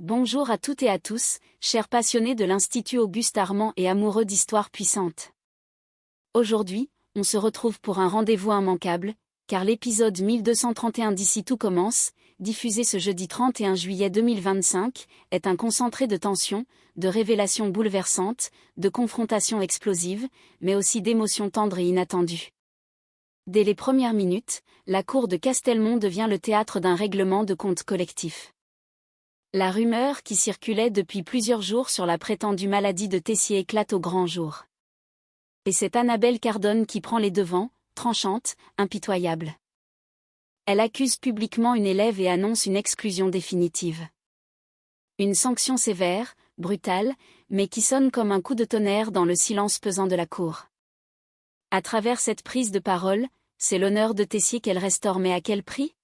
Bonjour à toutes et à tous, chers passionnés de l'Institut Auguste Armand et amoureux d'histoires puissantes. Aujourd'hui, on se retrouve pour un rendez-vous immanquable, car l'épisode 1231 d'Ici tout commence, diffusé ce jeudi 31 juillet 2025, est un concentré de tensions, de révélations bouleversantes, de confrontations explosives, mais aussi d'émotions tendres et inattendues. Dès les premières minutes, la cour de Castelmont devient le théâtre d'un règlement de compte collectif. La rumeur qui circulait depuis plusieurs jours sur la prétendue maladie de Tessier éclate au grand jour. Et c'est Annabelle Cardone qui prend les devants, tranchante, impitoyable. Elle accuse publiquement une élève et annonce une exclusion définitive. Une sanction sévère, brutale, mais qui sonne comme un coup de tonnerre dans le silence pesant de la cour. À travers cette prise de parole, c'est l'honneur de Tessier qu'elle restaure, mais à quel prix ?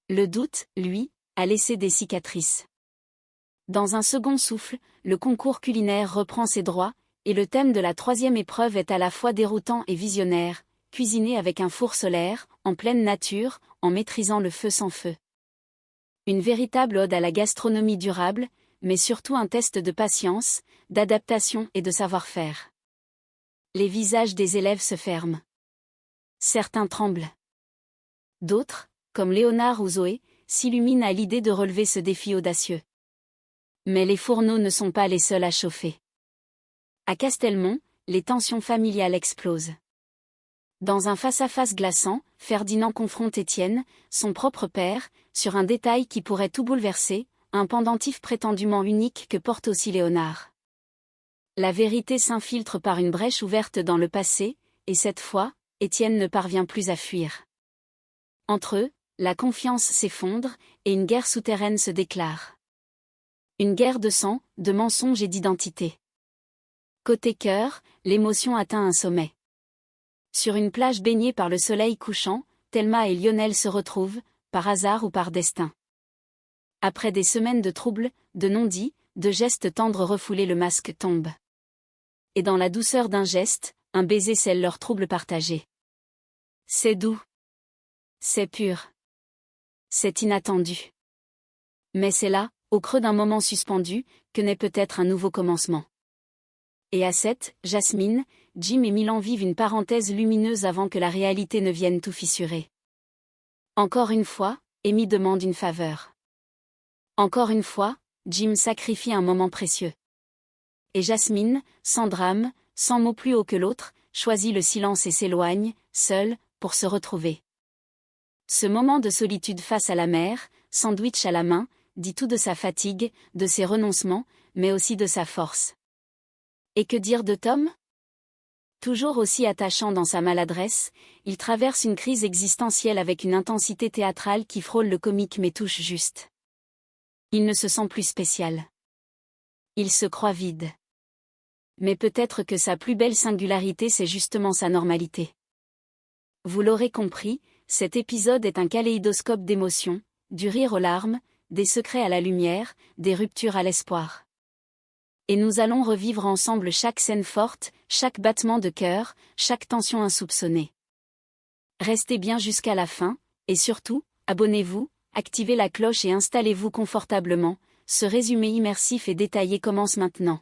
Le doute, lui, a laissé des cicatrices. Dans un second souffle, le concours culinaire reprend ses droits, et le thème de la troisième épreuve est à la fois déroutant et visionnaire, cuisiner avec un four solaire, en pleine nature, en maîtrisant le feu sans feu. Une véritable ode à la gastronomie durable, mais surtout un test de patience, d'adaptation et de savoir-faire. Les visages des élèves se ferment. Certains tremblent. D'autres, comme Léonard ou Zoé, s'illuminent à l'idée de relever ce défi audacieux. Mais les fourneaux ne sont pas les seuls à chauffer. À Castelmont, les tensions familiales explosent. Dans un face-à-face glaçant, Ferdinand confronte Étienne, son propre père, sur un détail qui pourrait tout bouleverser, un pendentif prétendument unique que porte aussi Léonard. La vérité s'infiltre par une brèche ouverte dans le passé, et cette fois, Étienne ne parvient plus à fuir. Entre eux, la confiance s'effondre, et une guerre souterraine se déclare. Une guerre de sang, de mensonges et d'identité. Côté cœur, l'émotion atteint un sommet. Sur une plage baignée par le soleil couchant, Thelma et Lionel se retrouvent, par hasard ou par destin. Après des semaines de troubles, de non-dits, de gestes tendres refoulés, le masque tombe. Et dans la douceur d'un geste, un baiser scelle leur trouble partagé. C'est doux. C'est pur. C'est inattendu. Mais c'est là, au creux d'un moment suspendu, que naît peut-être un nouveau commencement. Et à 7, Jasmine, Jim et Milan vivent une parenthèse lumineuse avant que la réalité ne vienne tout fissurer. Encore une fois, Amy demande une faveur. Encore une fois, Jim sacrifie un moment précieux. Et Jasmine, sans drame, sans mot plus haut que l'autre, choisit le silence et s'éloigne, seule, pour se retrouver. Ce moment de solitude face à la mer, sandwich à la main, dit tout de sa fatigue, de ses renoncements, mais aussi de sa force. Et que dire de Tom ? Toujours aussi attachant dans sa maladresse, il traverse une crise existentielle avec une intensité théâtrale qui frôle le comique mais touche juste. Il ne se sent plus spécial. Il se croit vide. Mais peut-être que sa plus belle singularité, c'est justement sa normalité. Vous l'aurez compris, cet épisode est un kaléidoscope d'émotions, du rire aux larmes, des secrets à la lumière, des ruptures à l'espoir. Et nous allons revivre ensemble chaque scène forte, chaque battement de cœur, chaque tension insoupçonnée. Restez bien jusqu'à la fin, et surtout, abonnez-vous, activez la cloche et installez-vous confortablement, ce résumé immersif et détaillé commence maintenant.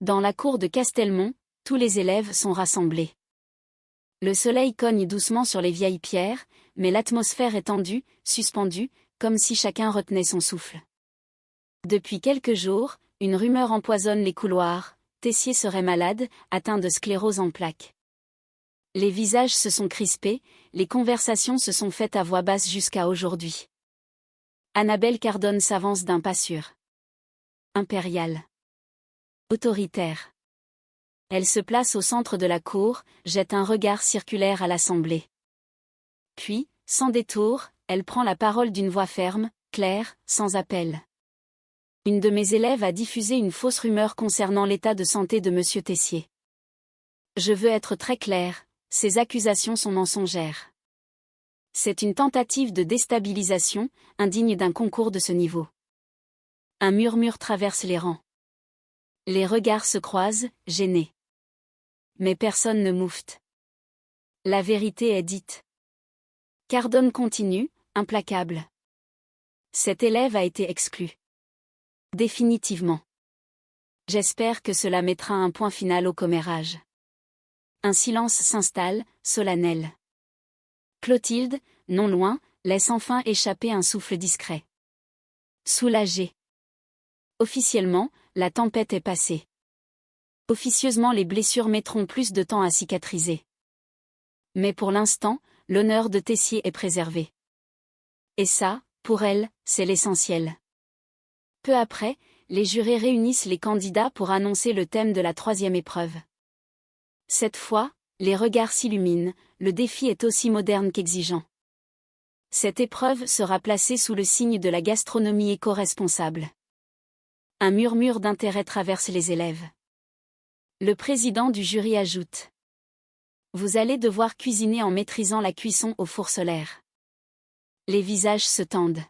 Dans la cour de Castelmont, tous les élèves sont rassemblés. Le soleil cogne doucement sur les vieilles pierres, mais l'atmosphère est tendue, suspendue, comme si chacun retenait son souffle. Depuis quelques jours, une rumeur empoisonne les couloirs, Tessier serait malade, atteint de sclérose en plaques. Les visages se sont crispés, les conversations se sont faites à voix basse jusqu'à aujourd'hui. Annabelle Cardone s'avance d'un pas sûr. Impériale. Autoritaire. Elle se place au centre de la cour, jette un regard circulaire à l'assemblée. Puis, sans détour, elle prend la parole d'une voix ferme, claire, sans appel. Une de mes élèves a diffusé une fausse rumeur concernant l'état de santé de Monsieur Tessier. Je veux être très claire, ces accusations sont mensongères. C'est une tentative de déstabilisation, indigne d'un concours de ce niveau. Un murmure traverse les rangs. Les regards se croisent, gênés. Mais personne ne moufte. La vérité est dite. Cardone continue, implacable. Cet élève a été exclu. Définitivement. J'espère que cela mettra un point final au commérage. Un silence s'installe, solennel. Clotilde, non loin, laisse enfin échapper un souffle discret. Soulagée. Officiellement, la tempête est passée. Officieusement, les blessures mettront plus de temps à cicatriser. Mais pour l'instant, l'honneur de Tessier est préservé. Et ça, pour elle, c'est l'essentiel. Peu après, les jurés réunissent les candidats pour annoncer le thème de la 3e épreuve. Cette fois, les regards s'illuminent, le défi est aussi moderne qu'exigeant. Cette épreuve sera placée sous le signe de la gastronomie éco-responsable. Un murmure d'intérêt traverse les élèves. Le président du jury ajoute: vous allez devoir cuisiner en maîtrisant la cuisson au four solaire. Les visages se tendent.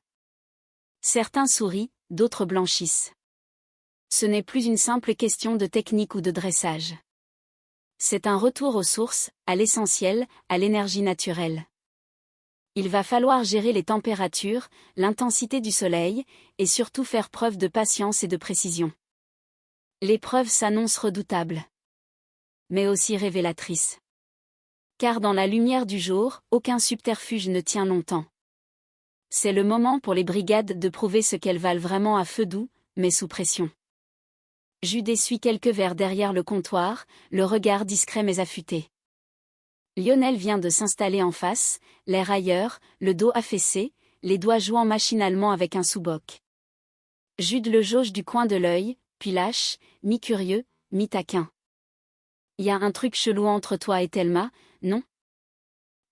Certains sourient, d'autres blanchissent. Ce n'est plus une simple question de technique ou de dressage. C'est un retour aux sources, à l'essentiel, à l'énergie naturelle. Il va falloir gérer les températures, l'intensité du soleil, et surtout faire preuve de patience et de précision. L'épreuve s'annonce redoutable. Mais aussi révélatrice. Car dans la lumière du jour, aucun subterfuge ne tient longtemps. C'est le moment pour les brigades de prouver ce qu'elles valent vraiment à feu doux, mais sous pression. Jude essuie quelques verres derrière le comptoir, le regard discret mais affûté. Lionel vient de s'installer en face, l'air ailleurs, le dos affaissé, les doigts jouant machinalement avec un sous-boc. Jude le jauge du coin de l'œil, puis lâche, mi-curieux, mi-taquin. Y a un truc chelou entre toi et Thelma, non?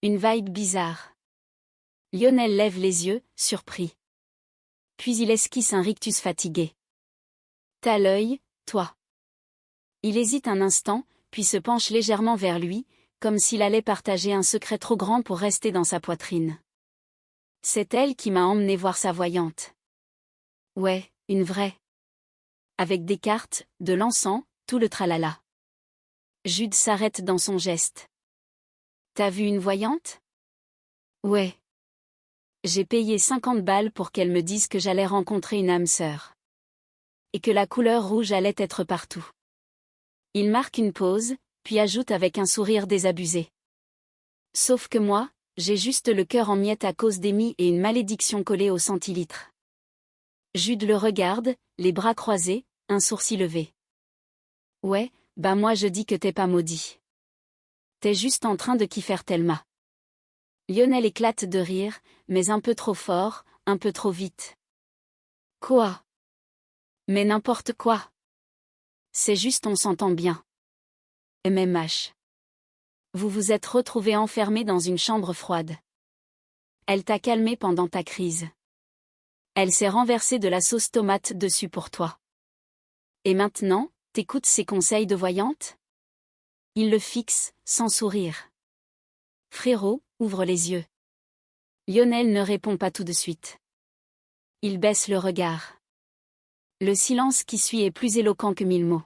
Une vibe bizarre. Lionel lève les yeux, surpris. Puis il esquisse un rictus fatigué. T'as l'œil, toi. Il hésite un instant, puis se penche légèrement vers lui, comme s'il allait partager un secret trop grand pour rester dans sa poitrine. C'est elle qui m'a emmené voir sa voyante. Ouais, une vraie. Avec des cartes, de l'encens, tout le tralala. Jude s'arrête dans son geste. T'as vu une voyante? Ouais. J'ai payé 50 balles pour qu'elle me dise que j'allais rencontrer une âme sœur. Et que la couleur rouge allait être partout. Il marque une pause, puis ajoute avec un sourire désabusé. Sauf que moi, j'ai juste le cœur en miettes à cause d'Amy et une malédiction collée au centilitre. Jude le regarde, les bras croisés, un sourcil levé. Ouais, bah moi je dis que t'es pas maudit. T'es juste en train de kiffer Thelma. Lionel éclate de rire, mais un peu trop fort, un peu trop vite. Quoi? Mais n'importe quoi. C'est juste on s'entend bien. MMH. Vous vous êtes retrouvés enfermés dans une chambre froide. Elle t'a calmé pendant ta crise. Elle s'est renversée de la sauce tomate dessus pour toi. Et maintenant, t'écoutes ses conseils de voyante? Il le fixe, sans sourire. Frérot, ouvre les yeux. Lionel ne répond pas tout de suite. Il baisse le regard. Le silence qui suit est plus éloquent que 1000 mots.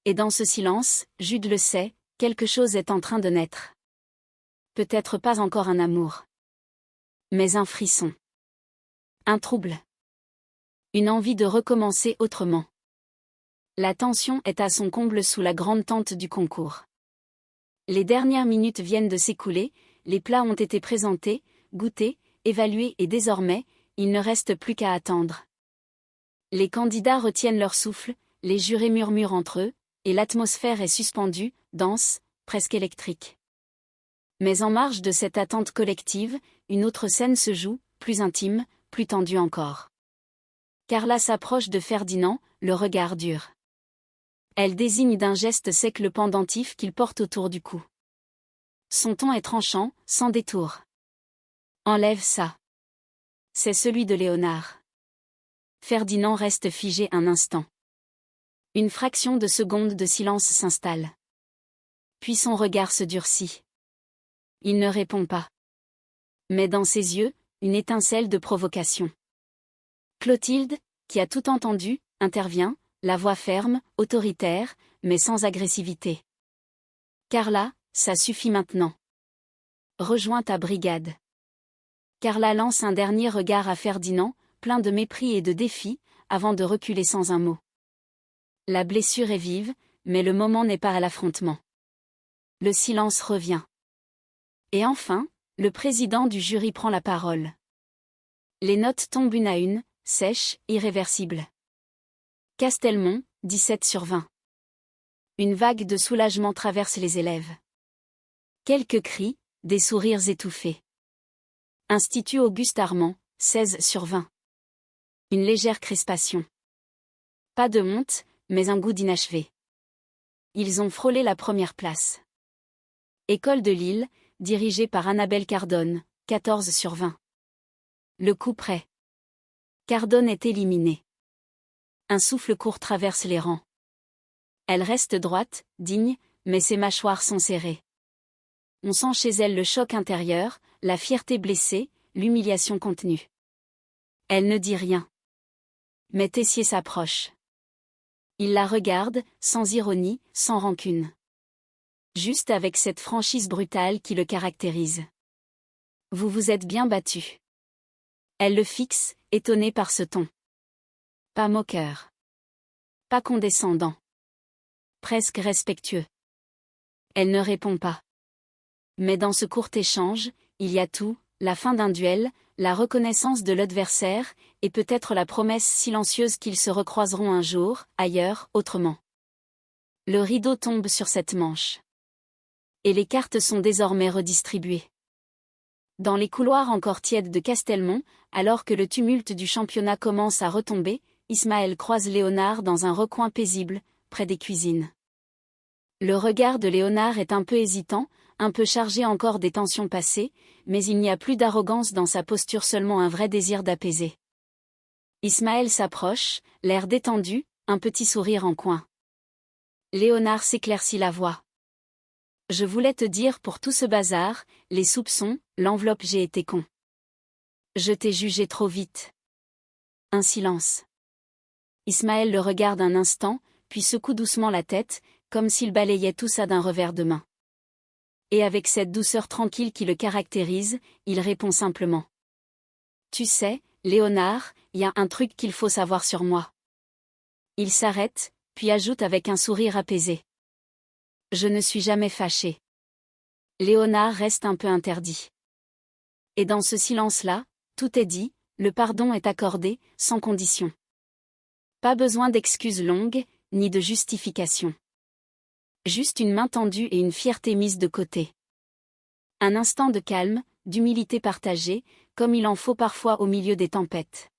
Et dans ce silence, Jude le sait, quelque chose est en train de naître. Peut-être pas encore un amour. Mais un frisson. Un trouble. Une envie de recommencer autrement. La tension est à son comble sous la grande tente du concours. Les dernières minutes viennent de s'écouler, les plats ont été présentés, goûtés, évalués et désormais, il ne reste plus qu'à attendre. Les candidats retiennent leur souffle, les jurés murmurent entre eux, et l'atmosphère est suspendue, dense, presque électrique. Mais en marge de cette attente collective, une autre scène se joue, plus intime, plus tendue encore. Carla s'approche de Ferdinand, le regard dur. Elle désigne d'un geste sec le pendentif qu'il porte autour du cou. Son ton est tranchant, sans détour. Enlève ça. C'est celui de Léonard. Ferdinand reste figé un instant. Une fraction de seconde de silence s'installe. Puis son regard se durcit. Il ne répond pas. Mais dans ses yeux, une étincelle de provocation. Clotilde, qui a tout entendu, intervient, la voix ferme, autoritaire, mais sans agressivité. Carla, ça suffit maintenant. Rejoins ta brigade. Carla lance un dernier regard à Ferdinand, plein de mépris et de défi, avant de reculer sans un mot. La blessure est vive, mais le moment n'est pas à l'affrontement. Le silence revient. Et enfin, le président du jury prend la parole. Les notes tombent une à une, sèches, irréversibles. Castelmont, 17 sur 20. Une vague de soulagement traverse les élèves. Quelques cris, des sourires étouffés. Institut Auguste Armand, 16 sur 20. Une légère crispation. Pas de honte, mais un goût d'inachevé. Ils ont frôlé la première place. École de Lille, dirigée par Annabelle Cardone, 14 sur 20. Le coup près. Cardone est éliminée. Un souffle court traverse les rangs. Elle reste droite, digne, mais ses mâchoires sont serrées. On sent chez elle le choc intérieur, la fierté blessée, l'humiliation contenue. Elle ne dit rien. Mais Tessier s'approche. Il la regarde, sans ironie, sans rancune. Juste avec cette franchise brutale qui le caractérise. Vous vous êtes bien battu. Elle le fixe, étonnée par ce ton. Pas moqueur. Pas condescendant. Presque respectueux. Elle ne répond pas. Mais dans ce court échange, il y a tout, la fin d'un duel, la reconnaissance de l'adversaire, et peut-être la promesse silencieuse qu'ils se recroiseront un jour, ailleurs, autrement. Le rideau tombe sur cette manche. Et les cartes sont désormais redistribuées. Dans les couloirs encore tièdes de Castelmont, alors que le tumulte du championnat commence à retomber, Ismaël croise Léonard dans un recoin paisible, près des cuisines. Le regard de Léonard est un peu hésitant, un peu chargé encore des tensions passées, mais il n'y a plus d'arrogance dans sa posture, seulement un vrai désir d'apaiser. Ismaël s'approche, l'air détendu, un petit sourire en coin. Léonard s'éclaircit la voix. Je voulais te dire, pour tout ce bazar, les soupçons, l'enveloppe, j'ai été con. Je t'ai jugé trop vite. Un silence. Ismaël le regarde un instant, puis secoue doucement la tête, comme s'il balayait tout ça d'un revers de main. Et avec cette douceur tranquille qui le caractérise, il répond simplement. Tu sais, Léonard, il y a un truc qu'il faut savoir sur moi. Il s'arrête, puis ajoute avec un sourire apaisé. Je ne suis jamais fâché. Léonard reste un peu interdit. Et dans ce silence-là, tout est dit, le pardon est accordé, sans condition. Pas besoin d'excuses longues, ni de justification. Juste une main tendue et une fierté mise de côté. Un instant de calme, d'humilité partagée, comme il en faut parfois au milieu des tempêtes.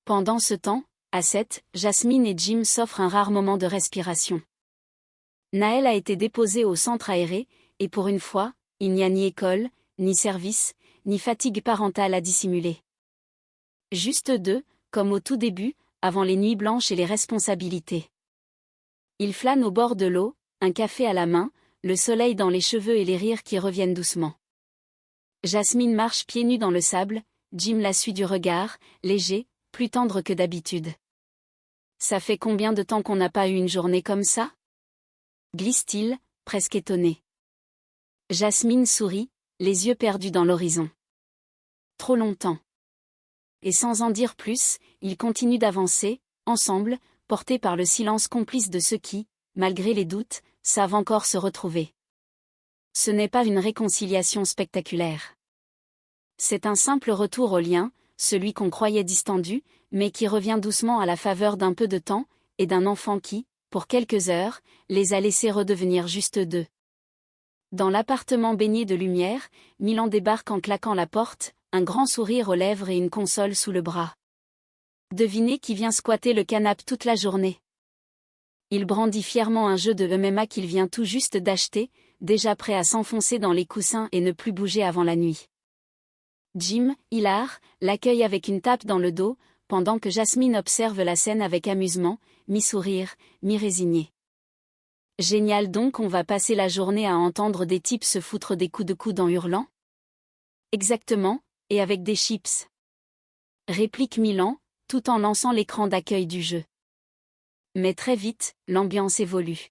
Pendant ce temps, à 7, Jasmine et Jim s'offrent un rare moment de respiration. Naël a été déposé au centre aéré, et pour une fois, il n'y a ni école, ni service, ni fatigue parentale à dissimuler. Juste deux, comme au tout début, avant les nuits blanches et les responsabilités. Ils flânent au bord de l'eau, un café à la main, le soleil dans les cheveux et les rires qui reviennent doucement. Jasmine marche pieds nus dans le sable, Jim la suit du regard, léger, plus tendre que d'habitude. Ça fait combien de temps qu'on n'a pas eu une journée comme ça ? Glisse-t-il, presque étonné. Jasmine sourit, les yeux perdus dans l'horizon. Trop longtemps. Et sans en dire plus, ils continuent d'avancer, ensemble, portés par le silence complice de ceux qui, malgré les doutes, savent encore se retrouver. Ce n'est pas une réconciliation spectaculaire. C'est un simple retour au lien, celui qu'on croyait distendu, mais qui revient doucement à la faveur d'un peu de temps, et d'un enfant qui, pour quelques heures, les a laissés redevenir juste deux. Dans l'appartement baigné de lumière, Milan débarque en claquant la porte, un grand sourire aux lèvres et une console sous le bras. Devinez qui vient squatter le canapé toute la journée. Il brandit fièrement un jeu de MMA qu'il vient tout juste d'acheter, déjà prêt à s'enfoncer dans les coussins et ne plus bouger avant la nuit. Jim, hilar, l'accueille avec une tape dans le dos, pendant que Jasmine observe la scène avec amusement, mi-sourire, mi-résigné. Génial, donc on va passer la journée à entendre des types se foutre des coups de coude en hurlant ? Exactement, et avec des chips. Réplique Milan, tout en lançant l'écran d'accueil du jeu. Mais très vite, l'ambiance évolue.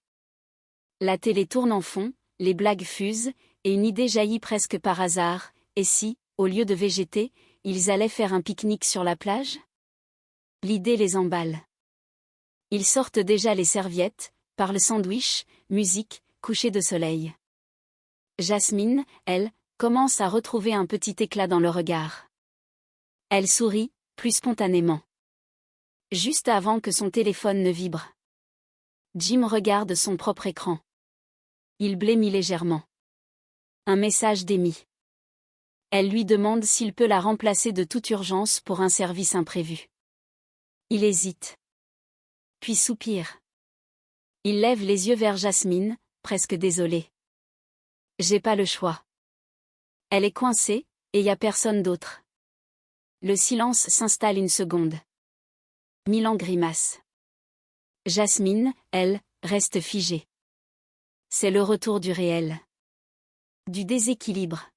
La télé tourne en fond, les blagues fusent, et une idée jaillit presque par hasard, et si, au lieu de végéter, ils allaient faire un pique-nique sur la plage ? L'idée les emballe. Ils sortent déjà les serviettes, parlent sandwich, musique, coucher de soleil. Jasmine, elle, commence à retrouver un petit éclat dans le regard. Elle sourit, plus spontanément. Juste avant que son téléphone ne vibre. Jim regarde son propre écran. Il blêmit légèrement. Un message d'Amy. Elle lui demande s'il peut la remplacer de toute urgence pour un service imprévu. Il hésite. Puis soupire. Il lève les yeux vers Jasmine, presque désolé. J'ai pas le choix. Elle est coincée, et y a personne d'autre. Le silence s'installe une seconde. Milan grimace. Jasmine, elle, reste figée. C'est le retour du réel. Du déséquilibre.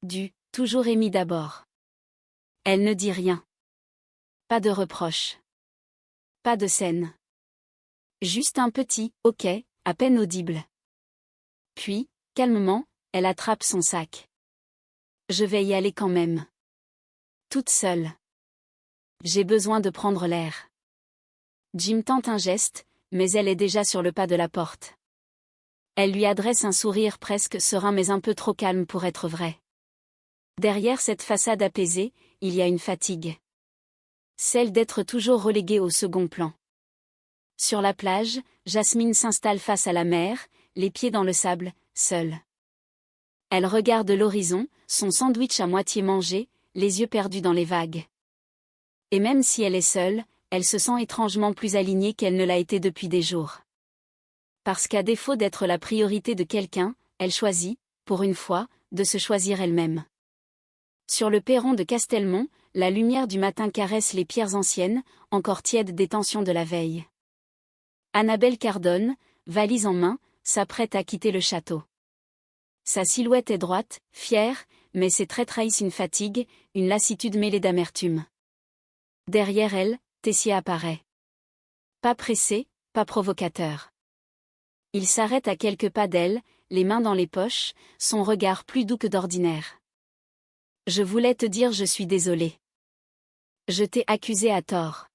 Du « toujours Amy d'abord ». Elle ne dit rien. Pas de reproche. Pas de scène. Juste un petit « ok », à peine audible. Puis, calmement, elle attrape son sac. Je vais y aller quand même. Toute seule. J'ai besoin de prendre l'air. Jim tente un geste, mais elle est déjà sur le pas de la porte. Elle lui adresse un sourire presque serein mais un peu trop calme pour être vrai. Derrière cette façade apaisée, il y a une fatigue. Celle d'être toujours reléguée au second plan. Sur la plage, Jasmine s'installe face à la mer, les pieds dans le sable, seule. Elle regarde l'horizon, son sandwich à moitié mangé, les yeux perdus dans les vagues. Et même si elle est seule, elle se sent étrangement plus alignée qu'elle ne l'a été depuis des jours. Parce qu'à défaut d'être la priorité de quelqu'un, elle choisit, pour une fois, de se choisir elle-même. Sur le perron de Castelmont, la lumière du matin caresse les pierres anciennes, encore tièdes des tensions de la veille. Annabelle Cardone, valise en main, s'apprête à quitter le château. Sa silhouette est droite, fière, mais ses traits trahissent une fatigue, une lassitude mêlée d'amertume. Derrière elle, Tessier apparaît. Pas pressé, pas provocateur. Il s'arrête à quelques pas d'elle, les mains dans les poches, son regard plus doux que d'ordinaire. Je voulais te dire je suis désolé. Je t'ai accusé à tort.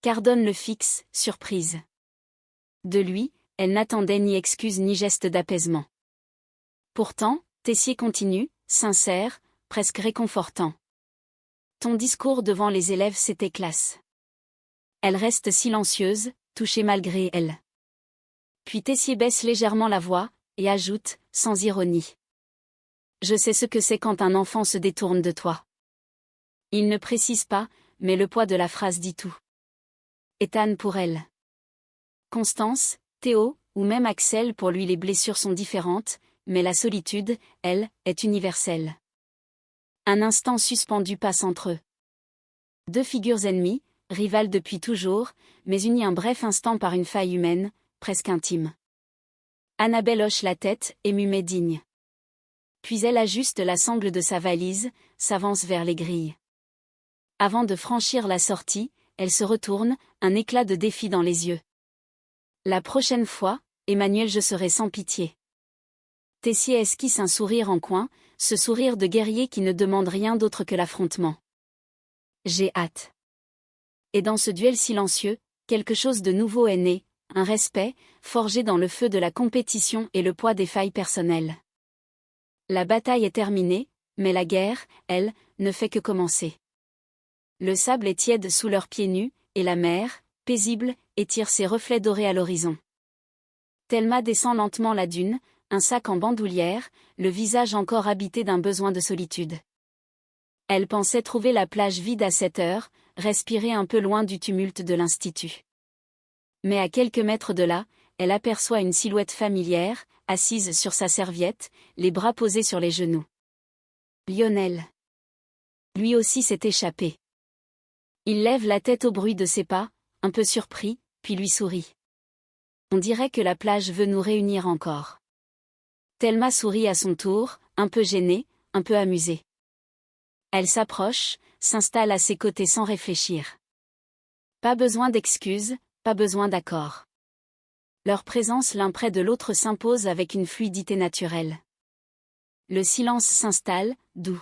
Cardone le fixe, surprise. De lui, elle n'attendait ni excuse ni geste d'apaisement. Pourtant, Tessier continue, sincère, presque réconfortant. Ton discours devant les élèves c'était classe. Elle reste silencieuse, touchée malgré elle. Puis Tessier baisse légèrement la voix, et ajoute, sans ironie. Je sais ce que c'est quand un enfant se détourne de toi. Il ne précise pas, mais le poids de la phrase dit tout. Ethan pour elle. Constance, Théo, ou même Axel pour lui les blessures sont différentes, mais la solitude, elle, est universelle. Un instant suspendu passe entre eux. Deux figures ennemies, rivales depuis toujours, mais unies un bref instant par une faille humaine, presque intime. Annabelle hoche la tête, émue mais digne. Puis elle ajuste la sangle de sa valise, s'avance vers les grilles. Avant de franchir la sortie, elle se retourne, un éclat de défi dans les yeux. La prochaine fois, Emmanuel je serai sans pitié. Tessier esquisse un sourire en coin, ce sourire de guerrier qui ne demande rien d'autre que l'affrontement. J'ai hâte. Et dans ce duel silencieux, quelque chose de nouveau est né, un respect, forgé dans le feu de la compétition et le poids des failles personnelles. La bataille est terminée, mais la guerre, elle, ne fait que commencer. Le sable est tiède sous leurs pieds nus, et la mer, paisible, étire ses reflets dorés à l'horizon. Thelma descend lentement la dune, un sac en bandoulière, le visage encore habité d'un besoin de solitude. Elle pensait trouver la plage vide à 7 heures, respirer un peu loin du tumulte de l'institut. Mais à quelques mètres de là, elle aperçoit une silhouette familière, assise sur sa serviette, les bras posés sur les genoux. Lionel. Lui aussi s'est échappé. Il lève la tête au bruit de ses pas, un peu surpris, puis lui sourit. On dirait que la plage veut nous réunir encore. Thelma sourit à son tour, un peu gênée, un peu amusée. Elle s'approche, s'installe à ses côtés sans réfléchir. Pas besoin d'excuses, pas besoin d'accord. Leur présence l'un près de l'autre s'impose avec une fluidité naturelle. Le silence s'installe, doux.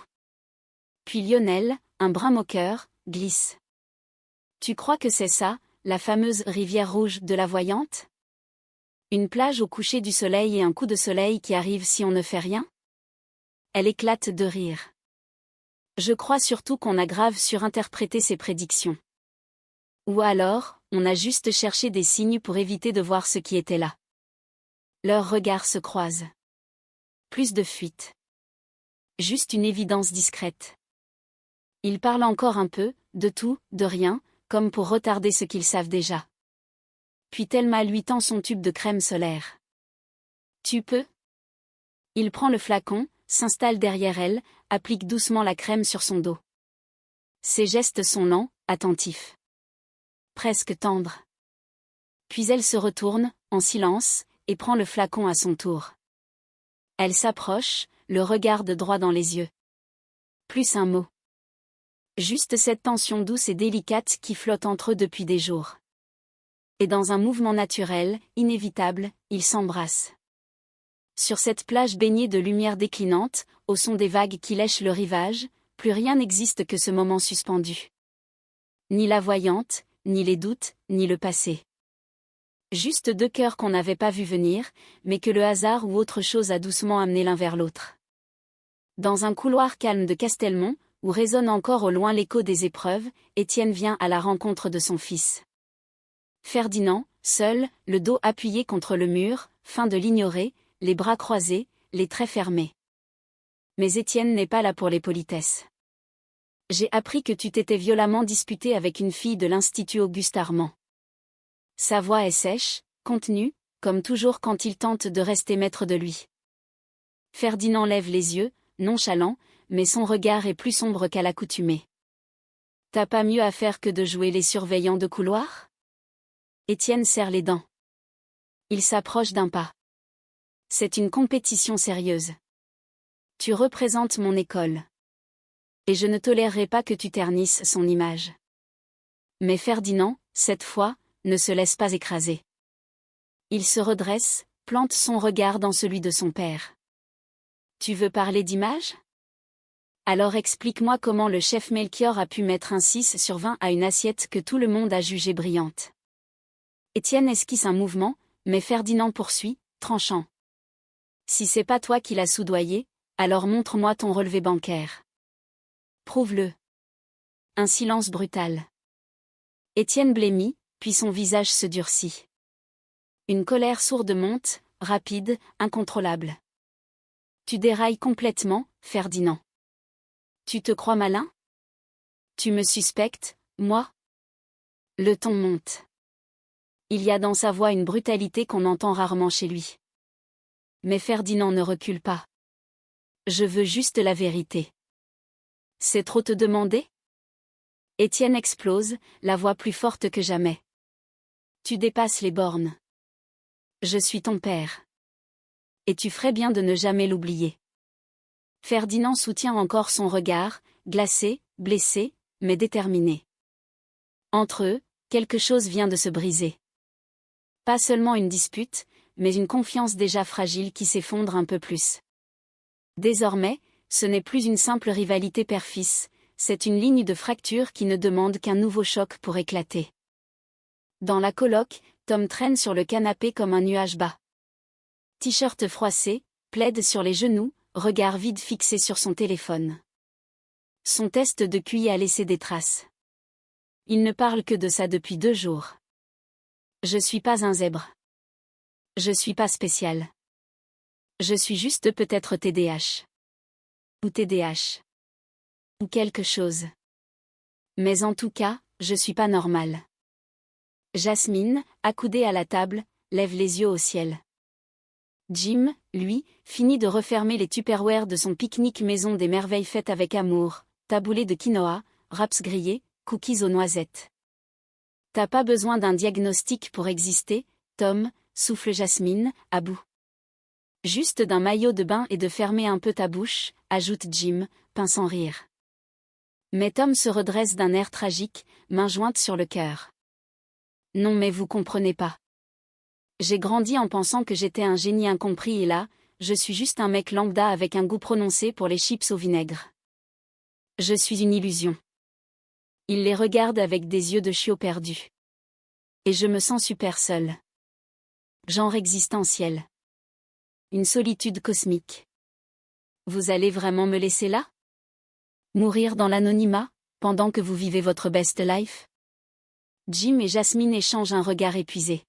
Puis Lionel, un brin moqueur, glisse. Tu crois que c'est ça, la fameuse rivière rouge de la voyante? Une plage au coucher du soleil et un coup de soleil qui arrive si on ne fait rien? Elle éclate de rire. Je crois surtout qu'on a grave surinterprété ses prédictions. Ou alors, on a juste cherché des signes pour éviter de voir ce qui était là. Leurs regards se croisent. Plus de fuite. Juste une évidence discrète. Ils parlent encore un peu, de tout, de rien, comme pour retarder ce qu'ils savent déjà. Puis Thelma lui tend son tube de crème solaire. Tu peux? Il prend le flacon, s'installe derrière elle, applique doucement la crème sur son dos. Ses gestes sont lents, attentifs. Presque tendres. Puis elle se retourne, en silence, et prend le flacon à son tour. Elle s'approche, le regarde droit dans les yeux. Plus un mot. Juste cette tension douce et délicate qui flotte entre eux depuis des jours. Et dans un mouvement naturel, inévitable, ils s'embrassent. Sur cette plage baignée de lumière déclinante, au son des vagues qui lèchent le rivage, plus rien n'existe que ce moment suspendu. Ni la voyante, ni les doutes, ni le passé. Juste deux cœurs qu'on n'avait pas vu venir, mais que le hasard ou autre chose a doucement amené l'un vers l'autre. Dans un couloir calme de Castelmont, où résonne encore au loin l'écho des épreuves, Étienne vient à la rencontre de son fils. Ferdinand, seul, le dos appuyé contre le mur, feint de l'ignorer, les bras croisés, les traits fermés. Mais Étienne n'est pas là pour les politesses. J'ai appris que tu t'étais violemment disputé avec une fille de l'Institut Auguste Armand. Sa voix est sèche, contenue, comme toujours quand il tente de rester maître de lui. Ferdinand lève les yeux, nonchalant, mais son regard est plus sombre qu'à l'accoutumée. T'as pas mieux à faire que de jouer les surveillants de couloir? Étienne serre les dents. Il s'approche d'un pas. C'est une compétition sérieuse. Tu représentes mon école. Et je ne tolérerai pas que tu ternisses son image. Mais Ferdinand, cette fois, ne se laisse pas écraser. Il se redresse, plante son regard dans celui de son père. Tu veux parler d'image? Alors explique-moi comment le chef Melchior a pu mettre un 6 sur 20 à une assiette que tout le monde a jugée brillante. Étienne esquisse un mouvement, mais Ferdinand poursuit, tranchant. Si c'est pas toi qui l'as soudoyé, alors montre-moi ton relevé bancaire. Prouve-le. Un silence brutal. Étienne blêmit, puis son visage se durcit. Une colère sourde monte, rapide, incontrôlable. Tu dérailles complètement, Ferdinand. Tu te crois malin? Tu me suspectes, moi? Le ton monte. Il y a dans sa voix une brutalité qu'on entend rarement chez lui. Mais Ferdinand ne recule pas. Je veux juste la vérité. C'est trop te demander? Étienne explose, la voix plus forte que jamais. Tu dépasses les bornes. Je suis ton père. Et tu ferais bien de ne jamais l'oublier. Ferdinand soutient encore son regard, glacé, blessé, mais déterminé. Entre eux, quelque chose vient de se briser. Pas seulement une dispute, mais une confiance déjà fragile qui s'effondre un peu plus. Désormais, ce n'est plus une simple rivalité père-fils, c'est une ligne de fracture qui ne demande qu'un nouveau choc pour éclater. Dans la coloc, Tom traîne sur le canapé comme un nuage bas. T-shirt froissé, plaid sur les genoux, regard vide fixé sur son téléphone. Son test de QI a laissé des traces. Il ne parle que de ça depuis 2 jours. Je suis pas un zèbre. Je suis pas spécial. Je suis juste peut-être TDH. Ou TDH. Ou quelque chose. Mais en tout cas, je suis pas normal. Jasmine, accoudée à la table, lève les yeux au ciel. Jim, lui, finit de refermer les tupperwares de son pique-nique maison des merveilles faites avec amour, taboulé de quinoa, wraps grillés, cookies aux noisettes. T'as pas besoin d'un diagnostic pour exister, Tom, souffle Jasmine, à bout. Juste d'un maillot de bain et de fermer un peu ta bouche, ajoute Jim, pinçant rire. Mais Tom se redresse d'un air tragique, main jointe sur le cœur. Non mais vous comprenez pas. J'ai grandi en pensant que j'étais un génie incompris et là, je suis juste un mec lambda avec un goût prononcé pour les chips au vinaigre. Je suis une illusion. Il les regarde avec des yeux de chiot perdu. Et je me sens super seule. Genre existentiel. Une solitude cosmique. Vous allez vraiment me laisser là? Mourir dans l'anonymat, pendant que vous vivez votre best life? Jim et Jasmine échangent un regard épuisé.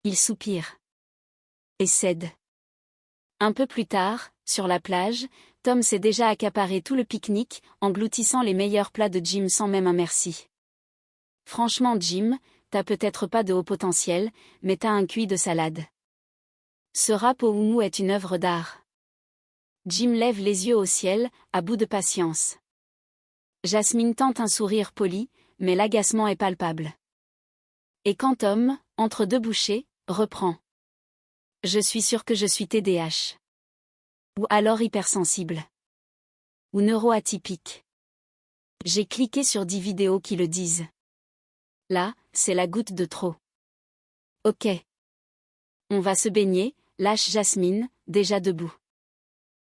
Ils soupirent. Et cèdent. Un peu plus tard, sur la plage, Tom s'est déjà accaparé tout le pique-nique, engloutissant les meilleurs plats de Jim sans même un merci. Franchement Jim, t'as peut-être pas de haut potentiel, mais t'as un QI de salade. Ce rap au houmou est une œuvre d'art. Jim lève les yeux au ciel, à bout de patience. Jasmine tente un sourire poli, mais l'agacement est palpable. Et quand Tom, entre deux bouchées, reprend. Je suis sûre que je suis TDAH. Ou alors hypersensible. Ou neuroatypique. J'ai cliqué sur 10 vidéos qui le disent. Là, c'est la goutte de trop. Ok. On va se baigner, lâche Jasmine, déjà debout.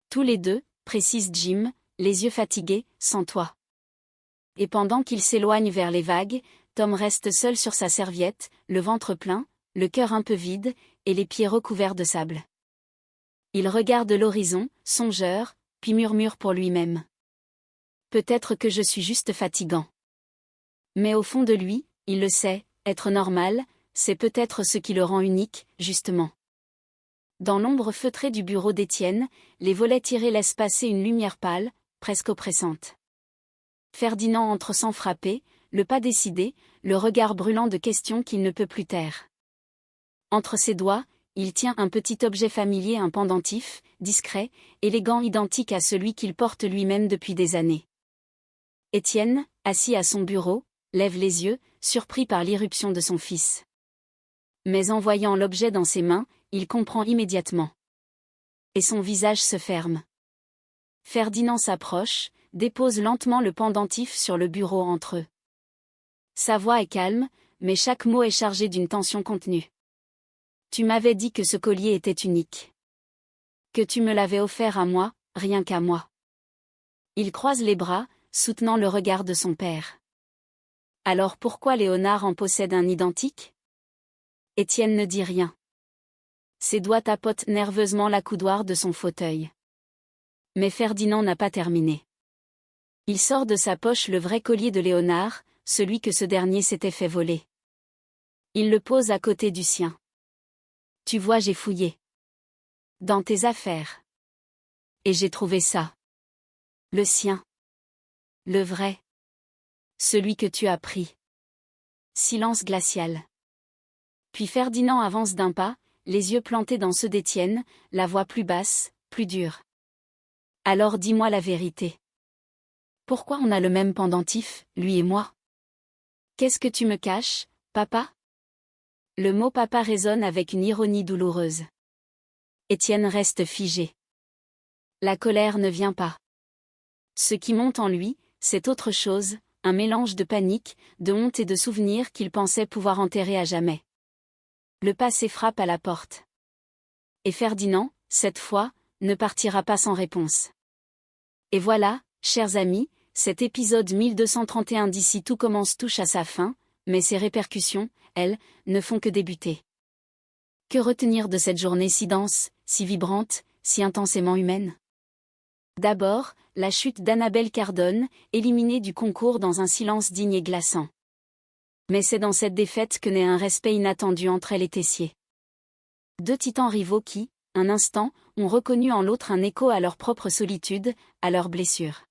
Tous les deux, précise Jim, les yeux fatigués, sans toi. Et pendant qu'il s'éloigne vers les vagues, Tom reste seul sur sa serviette, le ventre plein, le cœur un peu vide, et les pieds recouverts de sable. Il regarde l'horizon, songeur, puis murmure pour lui-même. Peut-être que je suis juste fatigant. Mais au fond de lui, il le sait, être normal, c'est peut-être ce qui le rend unique, justement. Dans l'ombre feutrée du bureau d'Étienne, les volets tirés laissent passer une lumière pâle, presque oppressante. Ferdinand entre sans frapper, le pas décidé, le regard brûlant de questions qu'il ne peut plus taire. Entre ses doigts, il tient un petit objet familier, un pendentif, discret, élégant, identique à celui qu'il porte lui-même depuis des années. Étienne, assis à son bureau, lève les yeux, surpris par l'irruption de son fils. Mais en voyant l'objet dans ses mains, il comprend immédiatement. Et son visage se ferme. Ferdinand s'approche, dépose lentement le pendentif sur le bureau entre eux. Sa voix est calme, mais chaque mot est chargé d'une tension contenue. Tu m'avais dit que ce collier était unique. Que tu me l'avais offert à moi, rien qu'à moi. Il croise les bras, soutenant le regard de son père. Alors pourquoi Léonard en possède un identique? Étienne ne dit rien. Ses doigts tapotent nerveusement l'accoudoir de son fauteuil. Mais Ferdinand n'a pas terminé. Il sort de sa poche le vrai collier de Léonard, celui que ce dernier s'était fait voler. Il le pose à côté du sien. Tu vois, j'ai fouillé. Dans tes affaires. Et j'ai trouvé ça. Le sien. Le vrai. Celui que tu as pris. Silence glacial. Puis Ferdinand avance d'un pas, les yeux plantés dans ceux d'Étienne, la voix plus basse, plus dure. Alors dis-moi la vérité. Pourquoi on a le même pendentif, lui et moi? Qu'est-ce que tu me caches, papa? Le mot papa résonne avec une ironie douloureuse. Étienne reste figé. La colère ne vient pas. Ce qui monte en lui, c'est autre chose, un mélange de panique, de honte et de souvenirs qu'il pensait pouvoir enterrer à jamais. Le passé frappe à la porte. Et Ferdinand, cette fois, ne partira pas sans réponse. Et voilà, chers amis, cet épisode 1231 d'Ici tout commence touche à sa fin, mais ses répercussions, elles, ne font que débuter. Que retenir de cette journée si dense, si vibrante, si intensément humaine? D'abord, la chute d'Annabelle Cardone, éliminée du concours dans un silence digne et glaçant. Mais c'est dans cette défaite que naît un respect inattendu entre elle et Tessier. Deux titans rivaux qui, un instant, ont reconnu en l'autre un écho à leur propre solitude, à leurs blessures.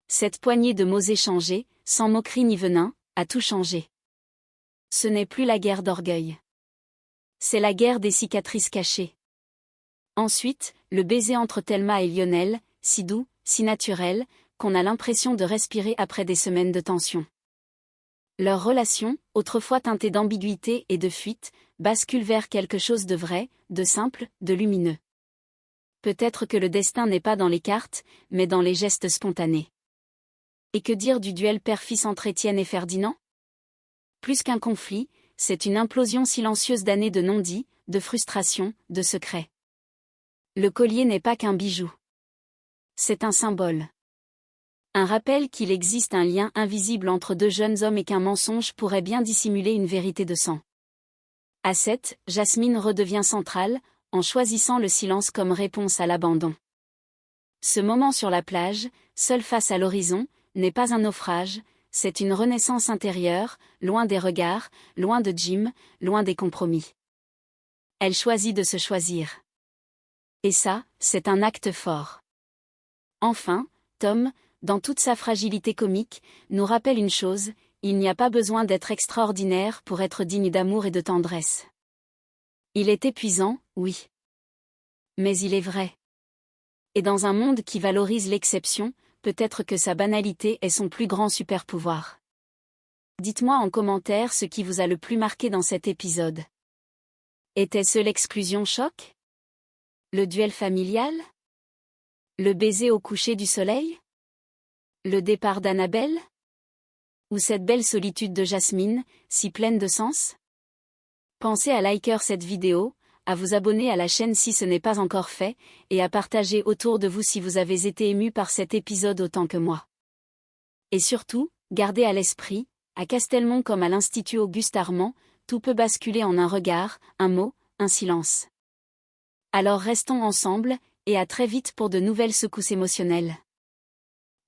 Cette poignée de mots échangés, sans moquerie ni venin, a tout changé. Ce n'est plus la guerre d'orgueil. C'est la guerre des cicatrices cachées. Ensuite, le baiser entre Thelma et Lionel, si doux, si naturel, qu'on a l'impression de respirer après des semaines de tension. Leur relation, autrefois teintée d'ambiguïté et de fuite, bascule vers quelque chose de vrai, de simple, de lumineux. Peut-être que le destin n'est pas dans les cartes, mais dans les gestes spontanés. Et que dire du duel père-fils entre Étienne et Ferdinand? Plus qu'un conflit, c'est une implosion silencieuse d'années de non-dits, de frustration, de secrets. Le collier n'est pas qu'un bijou. C'est un symbole. Un rappel qu'il existe un lien invisible entre deux jeunes hommes et qu'un mensonge pourrait bien dissimuler une vérité de sang. À 7, Jasmine redevient centrale, en choisissant le silence comme réponse à l'abandon. Ce moment sur la plage, seule face à l'horizon, n'est pas un naufrage, c'est une renaissance intérieure, loin des regards, loin de Jim, loin des compromis. Elle choisit de se choisir. Et ça, c'est un acte fort. Enfin, Tom, dans toute sa fragilité comique, nous rappelle une chose, il n'y a pas besoin d'être extraordinaire pour être digne d'amour et de tendresse. Il est épuisant, oui. Mais il est vrai. Et dans un monde qui valorise l'exception, peut-être que sa banalité est son plus grand super-pouvoir. Dites-moi en commentaire ce qui vous a le plus marqué dans cet épisode. Était-ce l'exclusion choc? Le duel familial? Le baiser au coucher du soleil? Le départ d'Annabelle? Ou cette belle solitude de Jasmine, si pleine de sens? Pensez à liker cette vidéo, à vous abonner à la chaîne si ce n'est pas encore fait, et à partager autour de vous si vous avez été ému par cet épisode autant que moi. Et surtout, gardez à l'esprit, à Castelmont comme à l'Institut Auguste-Armand, tout peut basculer en un regard, un mot, un silence. Alors restons ensemble, et à très vite pour de nouvelles secousses émotionnelles.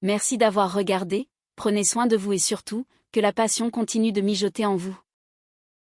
Merci d'avoir regardé, prenez soin de vous et surtout, que la passion continue de mijoter en vous.